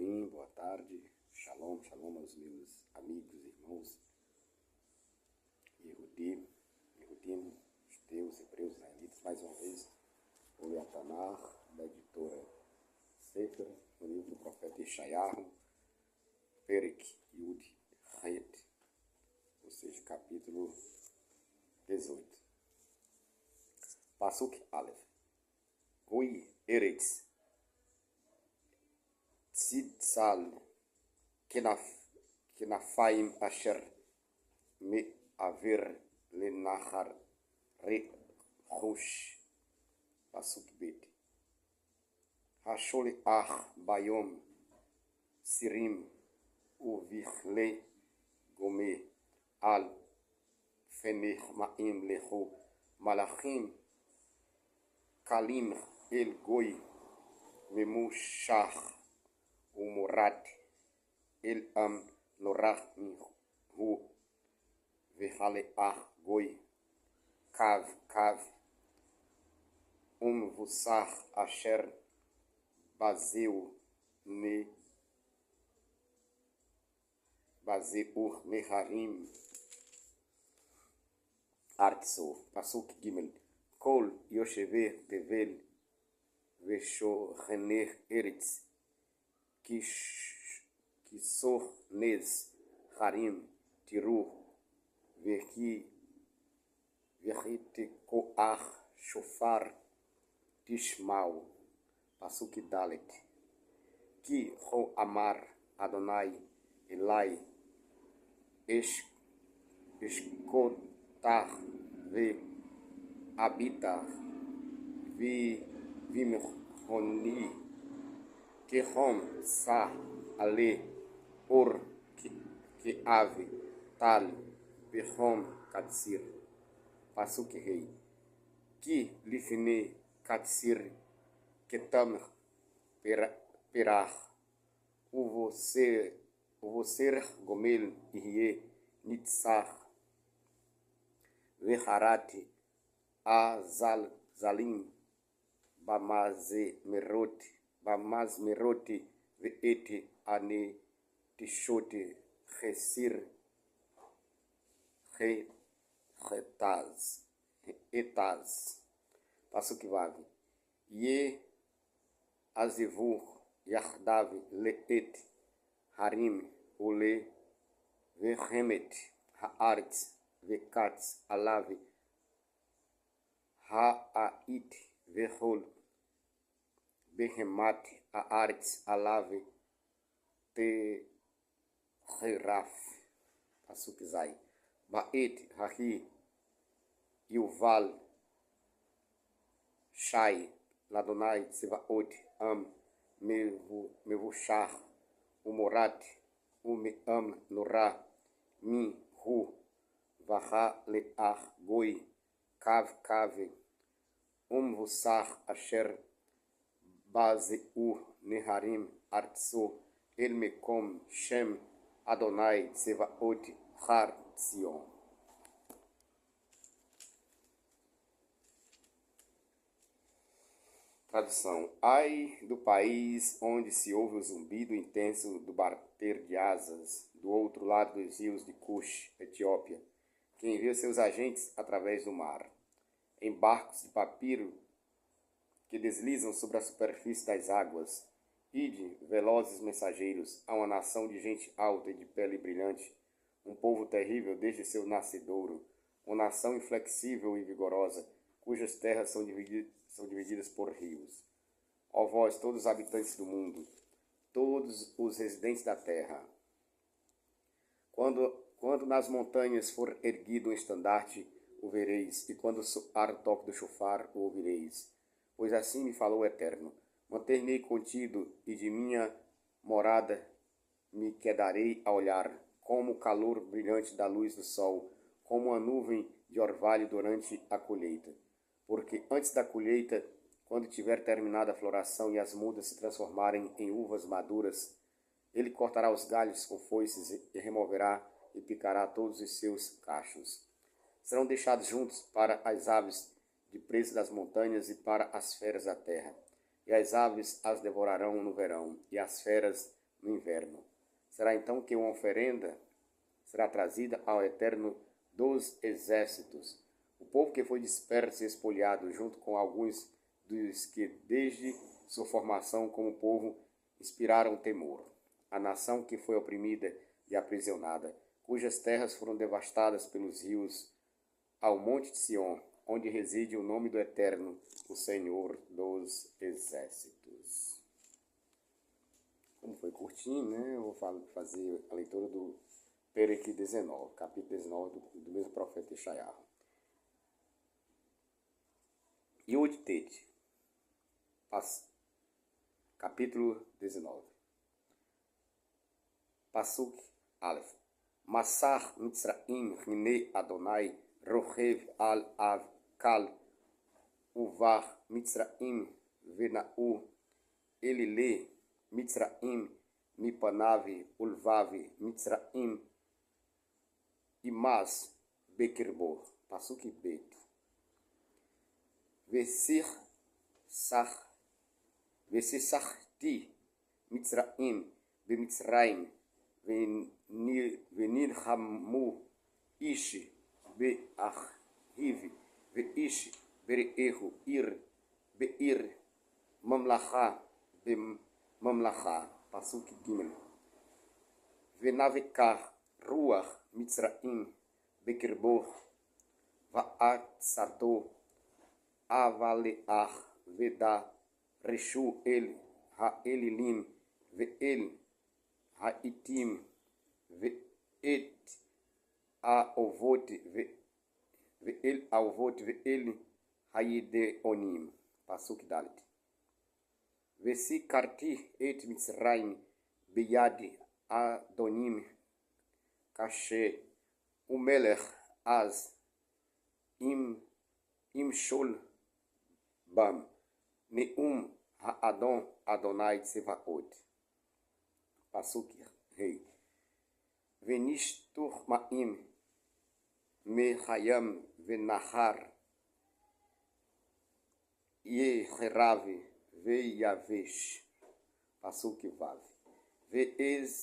Amém, boa tarde, shalom, shalom aos meus amigos e irmãos, Yehudim, judeus, hebreus, israelitas, mais uma vez, o Leatanar, da editora Sefer, no livro do profeta Yeshayahu, Perek Yud Het, ou seja, capítulo 18. Pasuk Aleph. Hui Eretz Tzitzal Kenafaim Asher Me Aver Lenahar Rehush. Pasuk Bet. Hashole Bayom Sirim Uvichle Gome Al Fenech Maim Leho Malachim Kalim El Goi Memushach Umorat El Am Norach Hu Vehaleach Goi Kav Vusach Asher Bazeu Neharim Artso. Pasuk Gimel. Kol Yosheve Tevel Veshorener Eretz Kisor Nez Harim Tiru Vehite Koach Shofar Tishmau. Pasuk Dalet. Ki Ho Amar Adonai Elai Escotar Ve Habitar Vimroni Kehom Sa Ale Or Ke Ave Tal Behom Katsir. Pasuk Rei. Ki Lifne Katsir Ketam Perach Uvoser Gomel Ihye Nitzach Veharati Zalim Bamazmeroti Veeti Ane Tishote Chesir Etaz. Pasuk Vav. Ye Azevur Yahdav Leet Harim Ule Vehemet Haaretz Vekatz Alave Ha'ait Vehol Behemat Haaretz Alave Teheraf. Pasuk Zai. Baet Hahi Yuval Shai Ladonai Tsevaot Am Mevushach Umorat Umeam Nora Mi Hu Vaha Leach Goi Kave Vusach Asher Bazeu Neharim Artso El Mekom Shem Adonai Tsevaot Har Tzion. Tradução. Ai do país onde se ouve o zumbido intenso do bater de asas do outro lado dos rios de Cush, Etiópia, que envia seus agentes através do mar, em barcos de papiro que deslizam sobre a superfície das águas. Ide, velozes mensageiros, a uma nação de gente alta e de pele brilhante, um povo terrível desde seu nascedouro, uma nação inflexível e vigorosa, cujas terras são divididas por rios. Ó vós, todos os habitantes do mundo, todos os residentes da terra, quando nas montanhas for erguido um estandarte, o vereis, e quando soar o toque do chofar, o ouvireis. Pois assim me falou o Eterno: manter-me contido, e de minha morada me quedarei a olhar, como o calor brilhante da luz do sol, como uma nuvem de orvalho durante a colheita. Porque antes da colheita, quando tiver terminada a floração e as mudas se transformarem em uvas maduras, ele cortará os galhos com foices e removerá e picará todos os seus cachos. Serão deixados juntos para as aves de presa das montanhas e para as feras da terra. E as aves as devorarão no verão, e as feras no inverno. Será então que uma oferenda será trazida ao Eterno dos Exércitos. O povo que foi disperso e espalhado, junto com alguns dos que desde sua formação como povo inspiraram temor. A nação que foi oprimida e aprisionada, cujas terras foram devastadas pelos rios, ao monte de Sião, onde reside o nome do Eterno, o Senhor dos Exércitos. Como foi curtinho, né? Eu vou fazer a leitura do Perek 19, capítulo 19 do mesmo profeta Yeshayahu. Yud Tet, capítulo 19. Pasuk Aleph. Masar Mitzraim Hine Adonai Rochev al Avkal Uvar Mitzraim Venau Elile Mitzraim Mipanavi Ulvavi Mitzraim Imaz Bekirbo. Pasuk Bet. Vesisachti Mitzraim Bemitzraim Venilhamu Ishi Be'achiv Ve'ish Bere'ehu Ir Be'ir Mamlacha Bemamlacha. Pasuk Gimel. Venavekar Ruach Mitzraim Bekirbo Va'at Sato Avaleach Veda Reshu El Ha'elilim Ve'el Ha'itim Ve'et Aovot Ve'el Aovot Ve'el Ha'ideonim. Pasuk Dalet. Vesikarti et Mitzrayim Beyadi Adonim Kashe Umelech Az Imshol Bam Neum Ha'adon Adonai Tsevaot. Pasuk Rei. Venishtur Ma'im Mehayam Venahar Yeherav Veyavesh. Pasuk Vav. Ve'ez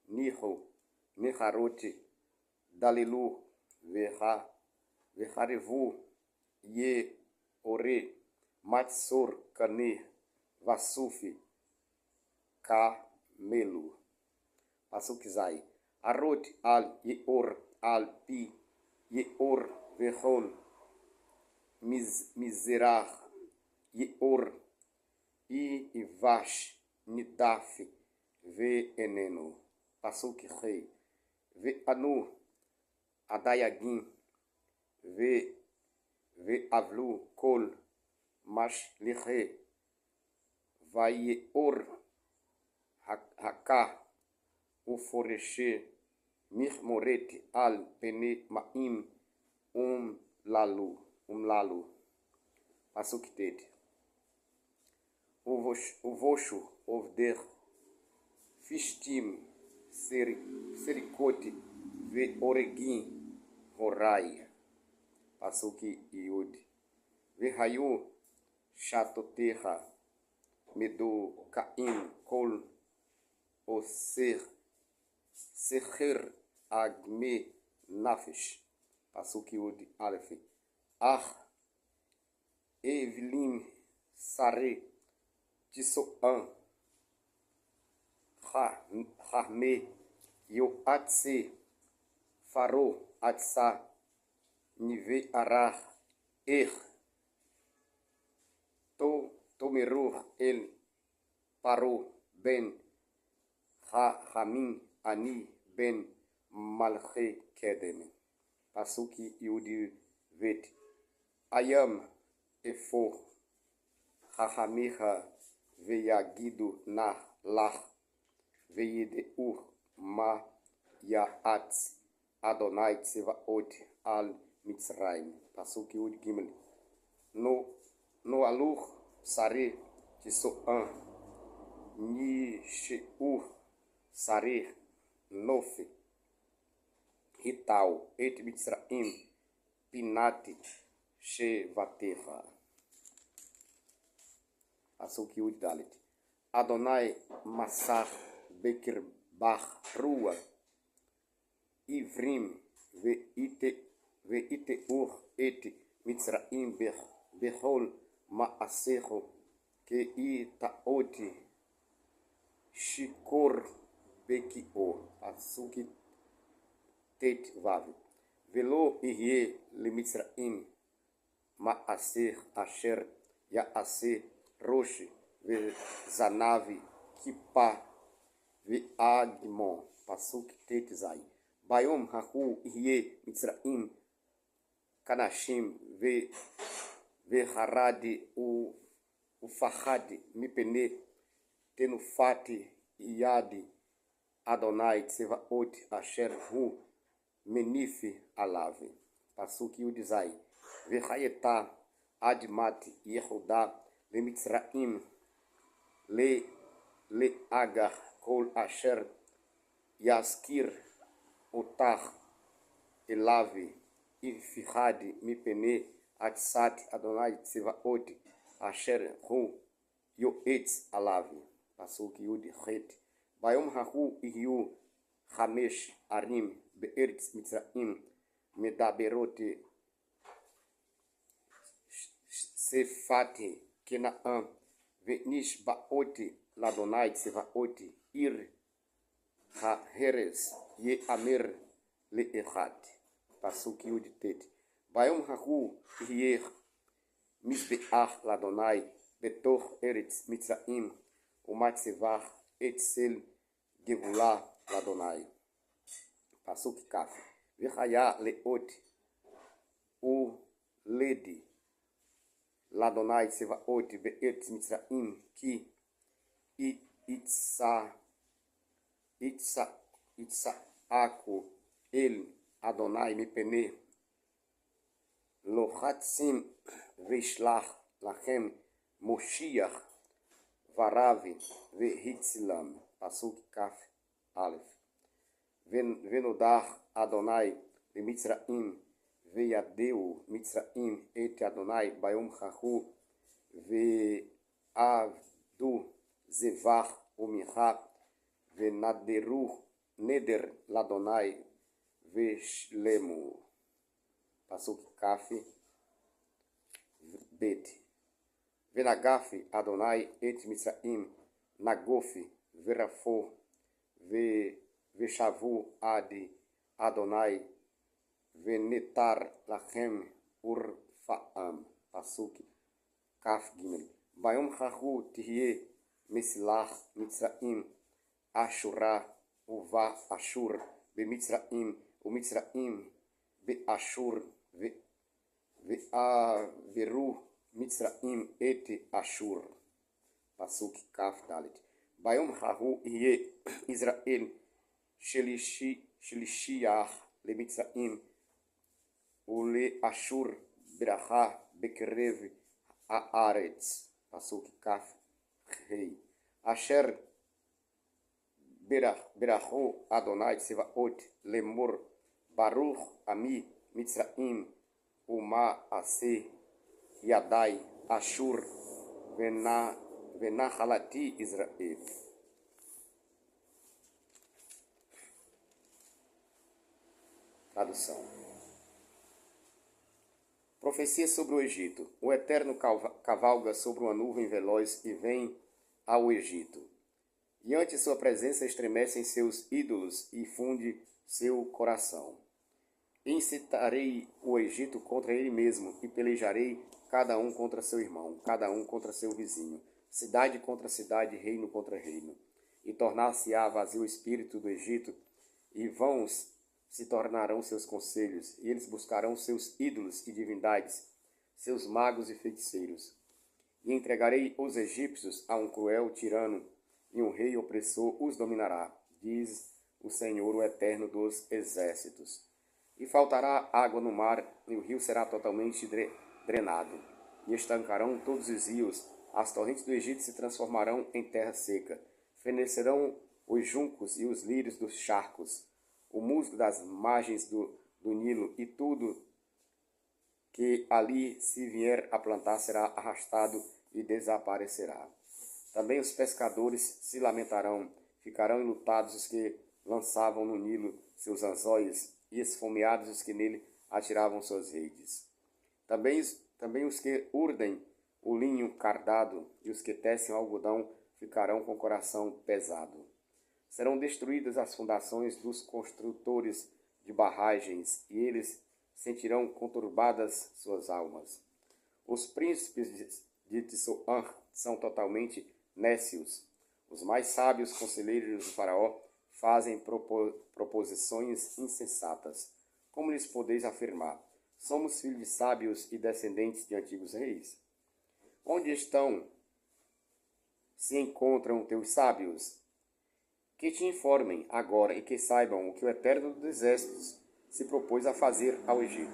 Niho Neharote Dalilu Veharevu Ye Ore Matsor Kane Vasufi Kamelu. Pasuk Zai. Arot al Yeor al Pi Yeor Vehol Mizerah Yeor Ivash Nidaf Ve'eneno. Pasuk Rei. Ve'anu Adayagim Ve'avlu Kol Mashliche Vayeor Haka Uforeshe Mirmoret al Pene Ma'im Lalu. Pasuk Tet. Uvoshu Ovder Fishtim Serikote Ve'oregim Horai. Pasuk Yud. Vehayu Shatoteha Medo Caim Kol Oser Secher Agme Nafesh. Pasuk Yud Aleph. Evilim Sare Tisoan Harme Yoatse Faro Atsa Nive Arah Tomerur El Paro Ben Hamin Ani Ben Malche Kedem. Pasuk Yud Vet. Ayam Efor Hahameha Veyagidu Nah Lach Veyedeur Ma Yaat Adonai Tsevaot al Mitzrayim. Pasuk Yud Gimel. No Alur Sare Tisoan Nisheur Sare Nofe Hital Et Mitzraim Pinati Shevateha. Pasuk Yud Dalet. Adonai Massar Beker Bar Rua Ivrim Ve'ite et Mitzraim Behol Maasecho Kei Taoti Shikor Bekio Asuki Tet Vav Velo Irie Le Mitzraim Maaser Asher Yaase Roshi Zanavi Kipa Ve'agmon Pasuk Tet Zai Bayom Hahu Irie Mitzraim Kanashim Haradi Ufahadi Mipene Tenufati Yadi Adonai Tsevaot Asher Hu Menifi Alave Pasuk Yudizai Vehayeta Admati Yehuda Le Mitzraim Le Agar Kol Asher Yaskir Otach Elave Ifihadi Mipene Atsat Adonai Tsevaot Asher Hu Yoetz Alave Pasuk Yud Het Bayom Hahu Iyu Hamesh Arim Be'eretz Mitzraim Medaberote Sefate Kenaan Ve'nish Baote Ladonai Tsevaot Ir HaHeres Ye Amer Le Echat Pasuk Yud Tet Bayom Hahu Iyer Misbeach Ladonai Betoch Eretz Mitzraim Umatsevach Etzel Gevula Ladonai Pasuk Kaf Vechaya Leot U Ledi Ladonai Tsevaot Be'eretz Mitzraim Ki Ako El Adonai Mipene Lohatsim Vishlach Lachem Moshiach Varavi Vehitzilam Pasuk Kaf Aleph Venodar Adonai de Mitzraim Veyadeu Mitzraim et Adonai Bayom Hahu Ve'avdu Zevach Umiha Venaderu Neder Ladonai Veshlemu Pasuk Kaf Bet Venagafi Adonai et Mitzraim Nagofi Verafo Veshavu Adi Adonai Venetar Lachem Urfaam Pasuk Kaf Gimel Bayom Hahu Tihye Mesilach Mitzraim Ashura Uva Ashur Be Mitzraim Umitzraim Be Ashur Ve'averu Mitzraim et Ashur Pasuk Kaf Dalet Bayom Hahu Iye Israel Shelishiach Le Mitzraim Ule Ashur Beracha Bekerev Haaretz Pasuk Kaf Hei Asher Beracho Adonai Tsevaot Lemor Baruch Ami Mitzraim Uma Ase Yadai Ashur Venahalati Israel. Tradução. Profecia sobre o Egito. O Eterno cavalga sobre uma nuvem veloz e vem ao Egito. E ante sua presença estremecem seus ídolos e funde seu coração. Incitarei o Egito contra ele mesmo e pelejarei cada um contra seu irmão, cada um contra seu vizinho, cidade contra cidade, reino contra reino. E tornar-se-á vazio o espírito do Egito, e vãos se tornarão seus conselhos, e eles buscarão seus ídolos e divindades, seus magos e feiticeiros. E entregarei os egípcios a um cruel tirano, e um rei opressor os dominará, diz o Senhor, o Eterno dos Exércitos. E faltará água no mar, e o rio será totalmente drenado. E estancarão todos os rios, as torrentes do Egito se transformarão em terra seca. Fenecerão os juncos e os lírios dos charcos, o musgo das margens do Nilo, e tudo que ali se vier a plantar será arrastado e desaparecerá. Também os pescadores se lamentarão, ficarão enlutados os que lançavam no Nilo seus anzóis, e esfomeados os que nele atiravam suas redes. Também os que urdem o linho cardado e os que tecem o algodão ficarão com o coração pesado. Serão destruídas as fundações dos construtores de barragens, e eles sentirão conturbadas suas almas. Os príncipes de Tissoã são totalmente nécios. Os mais sábios conselheiros do faraó fazem proposições insensatas. Como lhes podeis afirmar? Somos filhos de sábios e descendentes de antigos reis? Onde se encontram teus sábios? Que te informem agora e que saibam o que o Eterno dos Exércitos se propôs a fazer ao Egito.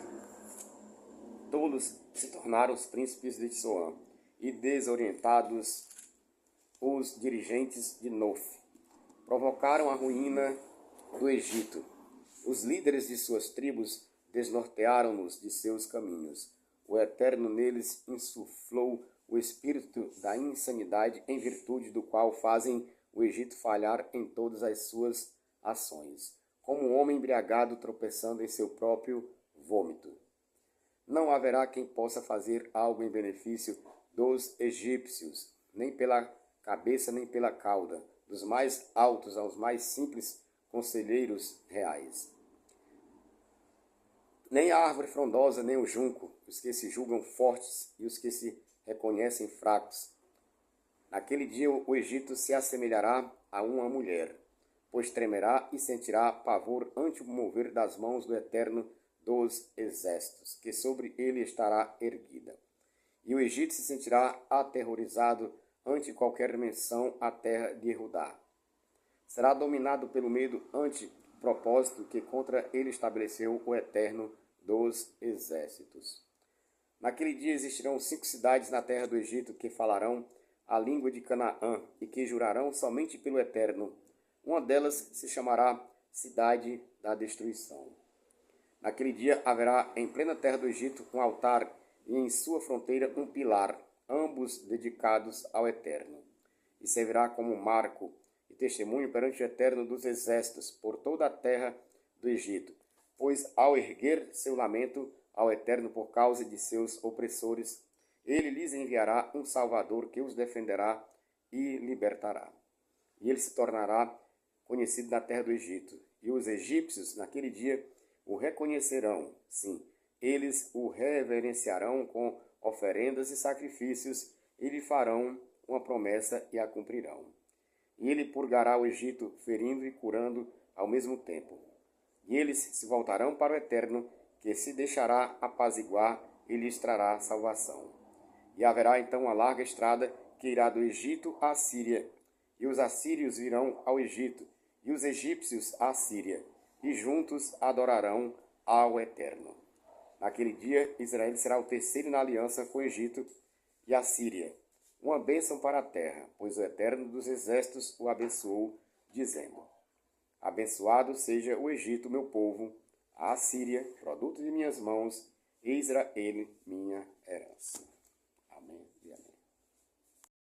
Tolos se tornaram os príncipes de Tissoã, e desorientados os dirigentes de Nof. Provocaram a ruína do Egito. Os líderes de suas tribos desnortearam-nos de seus caminhos. O Eterno neles insuflou o espírito da insanidade, em virtude do qual fazem o Egito falhar em todas as suas ações, como um homem embriagado tropeçando em seu próprio vômito. Não haverá quem possa fazer algo em benefício dos egípcios, nem pela cabeça nem pela cauda, dos mais altos aos mais simples conselheiros reais. Nem a árvore frondosa, nem o junco, os que se julgam fortes e os que se reconhecem fracos. Naquele dia o Egito se assemelhará a uma mulher, pois tremerá e sentirá pavor ante o mover das mãos do Eterno dos Exércitos, que sobre ele estará erguida. E o Egito se sentirá aterrorizado ante qualquer menção à terra de Judá. Será dominado pelo medo ante o propósito que contra ele estabeleceu o Eterno dos Exércitos. Naquele dia existirão 5 cidades na terra do Egito que falarão a língua de Canaã e que jurarão somente pelo Eterno. Uma delas se chamará Cidade da Destruição. Naquele dia haverá em plena terra do Egito um altar e em sua fronteira um pilar, ambos dedicados ao Eterno. E servirá como marco e testemunho perante o Eterno dos Exércitos por toda a terra do Egito. Pois ao erguer seu lamento ao Eterno por causa de seus opressores, ele lhes enviará um Salvador que os defenderá e libertará. E ele se tornará conhecido na terra do Egito. E os egípcios, naquele dia, o reconhecerão, sim. Eles o reverenciarão com oferendas e sacrifícios, e lhe farão uma promessa e a cumprirão. E ele purgará o Egito, ferindo e curando ao mesmo tempo. E eles se voltarão para o Eterno, que se deixará apaziguar e lhes trará salvação. E haverá então uma larga estrada que irá do Egito à Síria, e os assírios virão ao Egito, e os egípcios à Síria, e juntos adorarão ao Eterno. Naquele dia, Israel será o terceiro na aliança com o Egito e a Síria, uma bênção para a terra, pois o Eterno dos Exércitos o abençoou, dizendo: Abençoado seja o Egito, meu povo, a Síria, produto de minhas mãos, e Israel, minha herança.